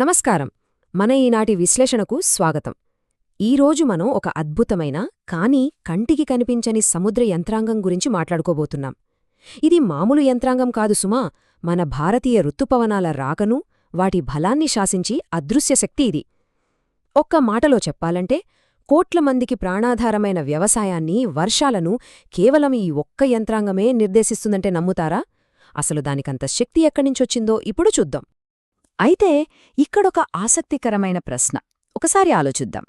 నమస్కారం. మన ఈనాటి విశ్లేషణకు స్వాగతం. ఈరోజు మనం ఒక అద్భుతమైన కానీ కంటికి కనిపించని సముద్ర యంత్రాంగం గురించి మాట్లాడుకోబోతున్నాం. ఇది మామూలు యంత్రాంగం కాదు సుమా, మన భారతీయ ఋతుపవనాల రాకను, వాటి బలాన్ని శాసించి అదృశ్యశక్తి ఇది. ఒక్క మాటలో చెప్పాలంటే, కోట్ల మందికి ప్రాణాధారమైన వ్యవసాయాన్ని, వర్షాలను కేవలం ఈ ఒక్క యంత్రాంగమే నిర్దేశిస్తుందంటే నమ్ముతారా? అసలు దానికంత శక్తి ఎక్కడినుంచొచ్చిందో ఇప్పుడు చూద్దాం. అయితే ఇక్కడొక ఆసక్తికరమైన ప్రశ్న. ఒకసారి ఆలోచిద్దాం.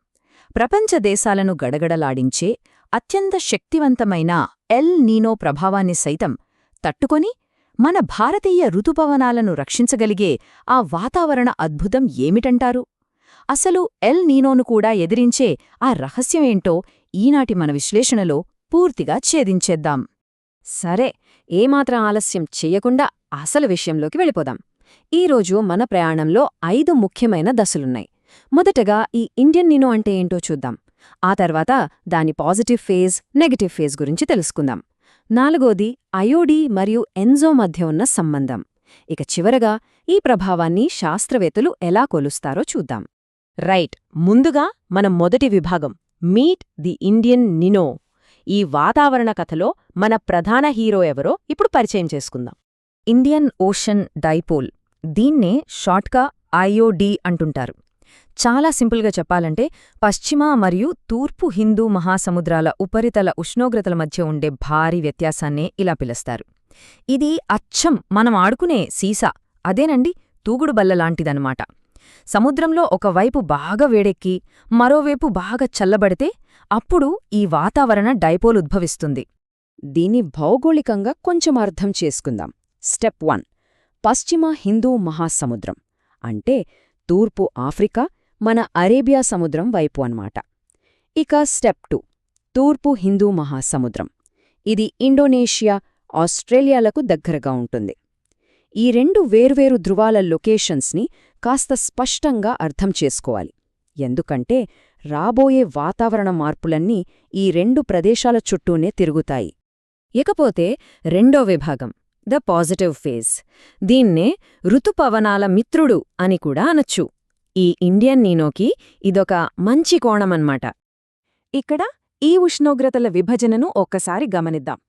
ప్రపంచ దేశాలను గడగడలాడించే అత్యంత శక్తివంతమైన ఎల్ నీనో ప్రభావాన్ని సైతం తట్టుకొని మన భారతీయ ఋతుపవనాలను రక్షించగలిగే ఆ వాతావరణ అద్భుతం ఏమిటంటారు? అసలు ఎల్ నీనోను కూడా ఎదిరించే ఆ రహస్యమేంటో ఈనాటి మన విశ్లేషణలో పూర్తిగా ఛేదించేద్దాం. సరే, ఏమాత్రం ఆలస్యం చెయ్యకుండా అసలు విషయంలోకి వెళ్ళిపోదాం. ఈరోజు మన ప్రయాణంలో 5 ముఖ్యమైన దశలున్నాయి. మొదటగా ఈ ఇండియన్ నినో అంటే ఏంటో చూద్దాం. ఆ తర్వాత దాని పాజిటివ్ ఫేజ్, నెగటివ్ ఫేజ్ గురించి తెలుసుకుందాం. నాలుగోది అయోడి మరియు ఎన్జో మధ్య ఉన్న సంబంధం. ఇక చివరగా ఈ ప్రభావాన్ని శాస్త్రవేత్తలు ఎలా కొలుస్తారో చూద్దాం. రైట్, ముందుగా మన మొదటి విభాగం మీట్ ది ఇండియన్ నినో. ఈ వాతావరణ కథలో మన ప్రధాన హీరో ఎవరో ఇప్పుడు పరిచయం చేసుకుందాం. ఇండియన్ ఓషన్ డైపోల్, దీన్నే షార్ట్గా ఐఓడి అంటుంటారు. చాలా సింపుల్గా చెప్పాలంటే పశ్చిమ మరియు తూర్పు హిందూ మహాసముద్రాల ఉపరితల ఉష్ణోగ్రతల మధ్య ఉండే భారీ వ్యత్యాసాన్నే ఇలా పిలుస్తారు. ఇది అచ్చం మనం ఆడుకునే సీసా, అదేనండి, తూగుడు బల్లలాంటిదన్నమాట. సముద్రంలో ఒకవైపు బాగా వేడెక్కి మరోవైపు బాగా చల్లబడితే అప్పుడు ఈ వాతావరణ డైపోల్ ఉద్భవిస్తుంది. దీన్ని భౌగోళికంగా కొంచెం అర్థం చేసుకుందాం. స్టెప్ 1, పశ్చిమ హిందూ మహాసముద్రం అంటే తూర్పు ఆఫ్రికా, మన అరేబియా సముద్రం వైపు అన్నమాట. ఇక స్టెప్ 2, తూర్పు హిందూ మహాసముద్రం. ఇది ఇండోనేషియా, ఆస్ట్రేలియాలకు దగ్గరగా ఉంటుంది. ఈ రెండు వేర్వేరు ధృవాల లొకేషన్స్ని కాస్త స్పష్టంగా అర్థం చేసుకోవాలి. ఎందుకంటే రాబోయే వాతావరణ మార్పులన్నీ ఈ రెండు ప్రదేశాల చుట్టూనే తిరుగుతాయి. ఇకపోతే రెండో విభాగం, ద పాజిటివ్ ఫేజ్. దీన్నే ఋతుపవనాల మిత్రుడు అని కూడా అనొచ్చు. ఈ ఇండియన్ నీనోకి ఇదొక మంచి కోణమన్మాట. ఇక్కడ ఈ ఉష్ణోగ్రతల విభజనను ఒక్కసారి గమనిద్దాం.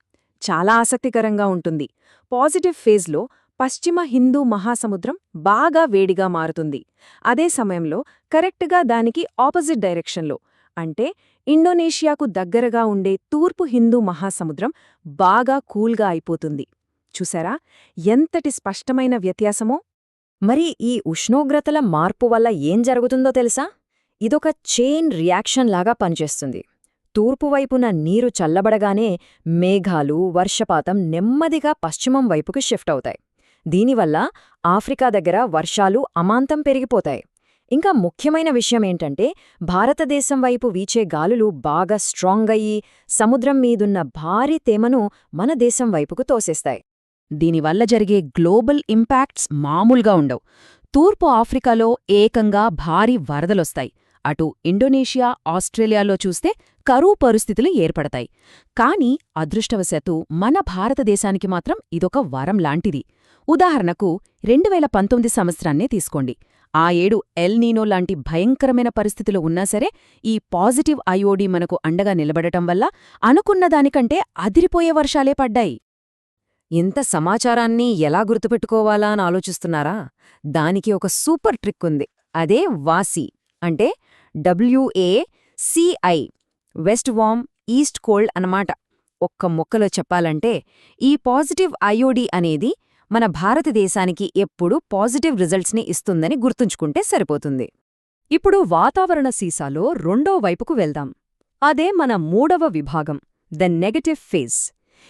చాలా ఆసక్తికరంగా ఉంటుంది. పాజిటివ్ ఫేజ్లో పశ్చిమ హిందూ మహాసముద్రం బాగా వేడిగా మారుతుంది. అదే సమయంలో కరెక్ట్గా దానికి ఆపోజిట్ డైరెక్షన్లో అంటే ఇండోనేషియాకు దగ్గరగా ఉండే తూర్పు హిందూ మహాసముద్రం బాగా కూల్గా అయిపోతుంది. చూసారా ఎంతటి స్పష్టమైన వ్యత్యాసమో? మరి ఈ ఉష్ణోగ్రతల మార్పు వల్ల ఏం జరుగుతుందో తెలుసా? ఇదొక చైన్ రియాక్షన్ లాగా పనిచేస్తుంది. తూర్పువైపున నీరు చల్లబడగానే మేఘాలు, వర్షపాతం నెమ్మదిగా పశ్చిమం వైపుకి షిఫ్ట్ అవుతాయి. దీనివల్ల ఆఫ్రికా దగ్గర వర్షాలు అమాంతం పెరిగిపోతాయి. ఇంకా ముఖ్యమైన విషయమేంటంటే భారతదేశం వైపు వీచే గాలులు బాగా స్ట్రాంగ్ అయ్యి సముద్రం మీదున్న భారీ తేమను మన దేశం వైపుకు తోసేస్తాయి. దీనివల్ల జరిగే గ్లోబల్ ఇంపాక్ట్స్ మామూలుగా ఉండవు. తూర్పు ఆఫ్రికాలో ఏకంగా భారీ వరదలొస్తాయి. అటు ఇండోనేషియా, ఆస్ట్రేలియాలో చూస్తే కరువు పరిస్థితులు ఏర్పడతాయి. కానీ అదృష్టవశాత్తు మన భారతదేశానికి మాత్రం ఇదొక వరం లాంటిది. ఉదాహరణకు 2019 సంవత్సరాన్నే తీసుకోండి. ఆ ఏడు ఎల్ నీనో లాంటి భయంకరమైన పరిస్థితులు ఉన్నా సరే ఈ పాజిటివ్ ఐఓడి మనకు అండగా నిలబడటం వల్ల అనుకున్న దానికంటే అదిరిపోయే వర్షాలే పడ్డాయి. ఇంత సమాచారాన్ని ఎలా గుర్తుపెట్టుకోవాలా అని ఆలోచిస్తున్నారా? దానికి ఒక సూపర్ ట్రిక్ ఉంది. అదే వాసి అంటే WACI, west warm east cold అన్నమాట. ఒక్క ముక్కలో చెప్పాలంటే ఈ పాజిటివ్ ఐఓడి అనేది మన భారతదేశానికి ఎప్పుడూ పాజిటివ్ రిజల్ట్స్ని ఇస్తుందని గుర్తుంచుకుంటే సరిపోతుంది. ఇప్పుడు వాతావరణ సీసాలో రెండో వైపుకు వెళ్దాం. అదే మన మూడవ విభాగం, ద నెగటివ్ ఫేజ్.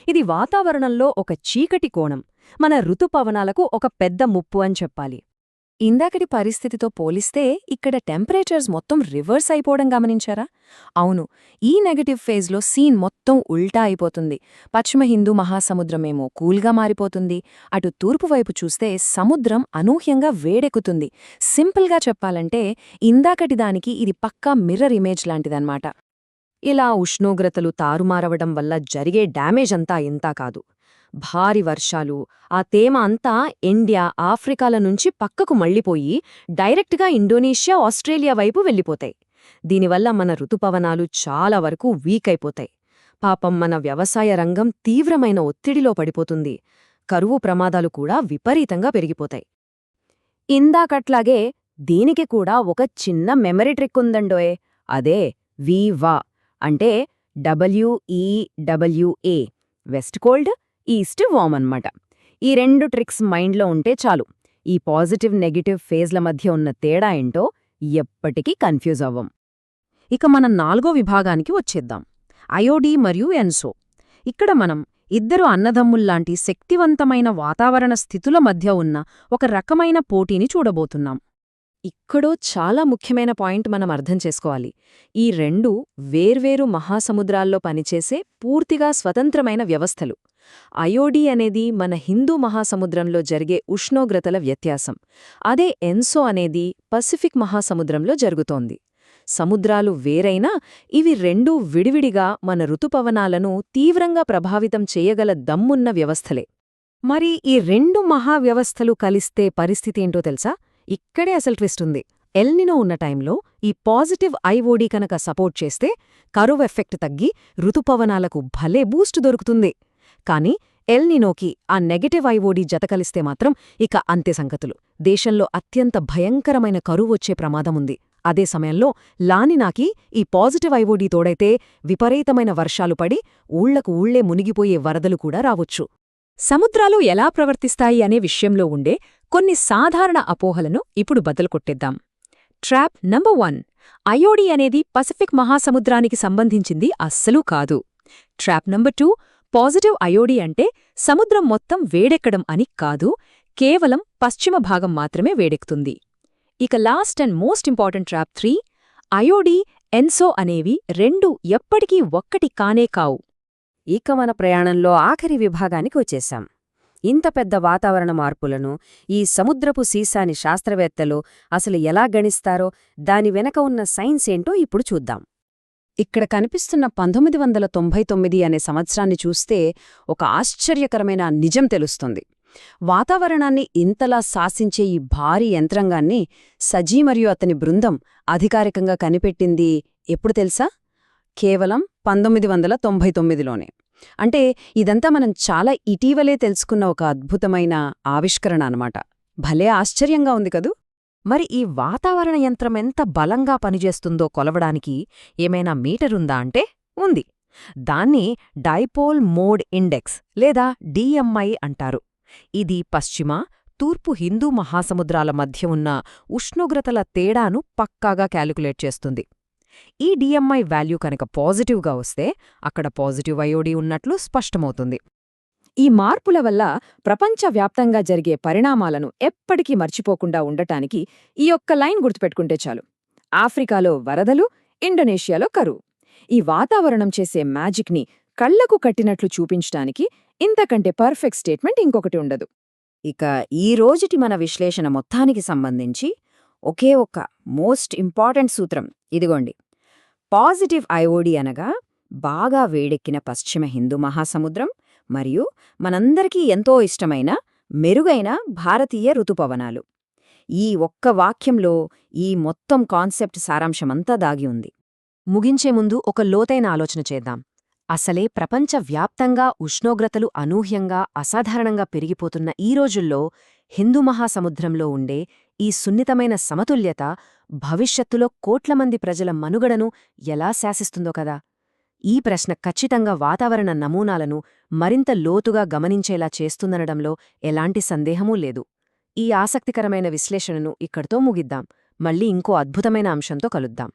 ఇది వాతావరణంలో ఒక చీకటి కోణం, మన ఋతుపవనాలకు ఒక పెద్ద ముప్పు అని చెప్పాలి. ఇందాకటి పరిస్థితితో పోలిస్తే ఇక్కడ టెంపరేచర్స్ మొత్తం రివర్స్ అయిపోవడం గమనించారా? అవును, ఈ నెగటివ్ ఫేజ్లో సీన్ మొత్తం ఉల్టా అయిపోతుంది. పశ్చిమ హిందూ మహాసముద్రమేమో కూల్గా మారిపోతుంది. అటు తూర్పువైపు చూస్తే సముద్రం అనూహ్యంగా వేడెక్కుతుంది. సింపుల్గా చెప్పాలంటే ఇందాకటి దానికి ఇది పక్కా మిర్రర్ ఇమేజ్ లాంటిదన్నమాట. ఇలా ఉష్ణోగ్రతలు తారుమారవడం వల్ల జరిగే డ్యామేజ్ అంతా ఇంతా కాదు. భారీ వర్షాలు, ఆ తేమ అంతా ఇండియా, ఆఫ్రికాల నుంచి పక్కకు మళ్ళిపోయి డైరెక్ట్గా ఇండోనేషియా, ఆస్ట్రేలియా వైపు వెళ్ళిపోతాయి. దీనివల్ల మన ఋతుపవనాలు చాలా వరకు వీక్ అయిపోతాయి. పాపం మన వ్యవసాయ రంగం తీవ్రమైన ఒత్తిడిలో పడిపోతుంది. కరువు ప్రమాదాలు కూడా విపరీతంగా పెరిగిపోతాయి. ఇందాకట్లాగే దీనికి కూడా ఒక చిన్న మెమరీ ట్రిక్ ఉందండోయ్. అదే వా అంటే WEWA, west cold, east warm అన్నమాట. ఈ 2 ట్రిక్స్ మైండ్లో ఉంటే చాలు, ఈ పాజిటివ్ నెగటివ్ ఫేజ్ల మధ్య ఉన్న తేడా ఏంటో ఎప్పటికీ కన్ఫ్యూజ్ అవ్వం. ఇక మనం 4వ విభాగానికి వచ్చేద్దాం, అయోడి మరియు ఎన్సో. ఇక్కడ మనం ఇద్దరు అన్నదమ్ముల్లాంటి శక్తివంతమైన వాతావరణ స్థితుల మధ్య ఉన్న ఒక రకమైన పోటీని చూడబోతున్నాం. ఇక్కడో చాలా ముఖ్యమైన పాయింట్ మనం అర్థం చేసుకోవాలి. ఈ 2 వేర్వేరు మహాసముద్రాల్లో పనిచేసే పూర్తిగా స్వతంత్రమైన వ్యవస్థలు. అయోడి అనేది మన హిందూ మహాసముద్రంలో జరిగే ఉష్ణోగ్రతల వ్యత్యాసం. అదే ఎన్సో అనేది పసిఫిక్ మహాసముద్రంలో జరుగుతోంది. సముద్రాలు వేరైనా ఇవి 2 విడివిడిగా మన ఋతుపవనాలను తీవ్రంగా ప్రభావితం చేయగల దమ్మున్న వ్యవస్థలే. మరి ఈ 2 మహావ్యవస్థలు కలిస్తే పరిస్థితేంటో తెలుసా? ఇక్కడే అసలు ట్విస్ట్ ఉంది. ఎల్నినో ఉన్న టైంలో ఈ పాజిటివ్ ఐఓడి కనుక సపోర్ట్ చేస్తే కరువు ఎఫెక్ట్ తగ్గి ఋతుపవనాలకు భలే బూస్ట్ దొరుకుతుంది. కానీ ఎల్నినోకి ఆ నెగటివ్ ఐఓడి జతకలిస్తే మాత్రం ఇక అంతే సంగతులు. దేశంలో అత్యంత భయంకరమైన కరువొచ్చే ప్రమాదముంది. అదే సమయంలో లానినాకి ఈ పాజిటివ్ ఐఓడి తోడైతే విపరీతమైన వర్షాలు పడి ఊళ్లకు ఊళ్లే మునిగిపోయే వరదలు కూడా రావొచ్చు. సముద్రాలు ఎలా ప్రవర్తిస్తాయి అనే విషయంలో ఉండే కొన్ని సాధారణ అపోహలను ఇప్పుడు బదలుకొట్టేద్దాం. ట్రాప్ నంబర్ 1, అయోడి అనేది పసిఫిక్ మహాసముద్రానికి సంబంధించింది అస్సలూ కాదు. ట్రాప్ నంబర్ 2, పాజిటివ్ అయోడి అంటే సముద్రం మొత్తం వేడెక్కడం అని కాదు, కేవలం పశ్చిమ భాగం మాత్రమే వేడెక్కుతుంది. ఇక last and most important trap 3, అయోడి, ఎన్సో అనేవి 2 ఎప్పటికీ ఒక్కటి కానే కావు. ఇక మన ప్రయాణంలో ఆఖరి విభాగానికి వచ్చేశాం. ఇంత పెద్ద వాతావరణ మార్పులను ఈ సముద్రపు సీసాని శాస్త్రవేత్తలు అసలు ఎలా గణిస్తారో, దాని వెనక ఉన్న సైన్స్ ఏంటో ఇప్పుడు చూద్దాం. ఇక్కడ కనిపిస్తున్న 1999 అనే సంవత్సరాన్ని చూస్తే ఒక ఆశ్చర్యకరమైన నిజం తెలుస్తుంది. వాతావరణాన్ని ఇంతలా శాసించే ఈ భారీ యంత్రాంగాన్ని సజీ మరియు అతని బృందం అధికారికంగా కనిపెట్టింది ఎప్పుడు తెలుసా? కేవలం 1999లోనే. అంటే ఇదంతా మనం చాలా ఇటీవలే తెలుసుకున్న ఒక అద్భుతమైన ఆవిష్కరణ అన్నమాట. భలే ఆశ్చర్యంగా ఉంది కదూ? మరి ఈ వాతావరణ యంత్రం ఎంత బలంగా పనిచేస్తుందో కొలవడానికి ఏమైనా మీటరుందా అంటే ఉంది. దాన్ని డైపోల్ మోడ్ ఇండెక్స్ లేదా DMI అంటారు. ఇది పశ్చిమ, తూర్పు హిందూ మహాసముద్రాల మధ్య ఉన్న ఉష్ణోగ్రతల తేడాను పక్కాగా క్యాలిక్యులేట్ చేస్తుంది. ఈ DMI వాల్యూ కనుక పాజిటివ్గా వస్తే అక్కడ పాజిటివ్ అయోడి ఉన్నట్లు స్పష్టమవుతుంది. ఈ మార్పుల వల్ల ప్రపంచవ్యాప్తంగా జరిగే పరిణామాలను ఎప్పటికీ మర్చిపోకుండా ఉండటానికి ఈ ఒక్క లైన్ గుర్తుపెట్టుకుంటే చాలు. ఆఫ్రికాలో వరదలు, ఇండోనేషియాలో కరువు. ఈ వాతావరణం చేసే మ్యాజిక్ని కళ్లకు కట్టినట్లు చూపించటానికి ఇంతకంటే పర్ఫెక్ట్ స్టేట్మెంట్ ఇంకొకటి ఉండదు. ఇక ఈ రోజుటి మన విశ్లేషణ మొత్తానికి సంబంధించి ఒకే ఒక్క మోస్ట్ ఇంపార్టెంట్ సూత్రం ఇదిగోండి. పాజిటివ్ ఐఓడి అనగా బాగా వేడెక్కిన పశ్చిమ హిందూ మహాసముద్రం మరియు మనందరికీ ఎంతో ఇష్టమైన మెరుగైన భారతీయ ఋతుపవనాలు. ఈ ఒక్క వాక్యంలో ఈ మొత్తం కాన్సెప్ట్ సారాంశమంతా దాగి ఉంది. ముగించే ముందు ఒక లోతైన ఆలోచన చేద్దాం. అసలే ప్రపంచవ్యాప్తంగా ఉష్ణోగ్రతలు అనూహ్యంగా అసాధారణంగా పెరిగిపోతున్న ఈ రోజుల్లో హిందూ మహాసముద్రంలో ఉండే ఈ సున్నితమైన సమతుల్యత భవిష్యత్తులో కోట్ల మంది ప్రజల మనుగడను ఎలా శాసిస్తుందో కదా. ఈ ప్రశ్న ఖచ్చితంగా వాతావరణ నమూనాలను మరింత లోతుగా గమనించేలా చేస్తుందనడంలో ఎలాంటి సందేహమూ లేదు. ఈ ఆసక్తికరమైన విశ్లేషణను ఇక్కడితో ముగిద్దాం. మళ్ళీ ఇంకో అద్భుతమైన అంశంతో కలుద్దాం.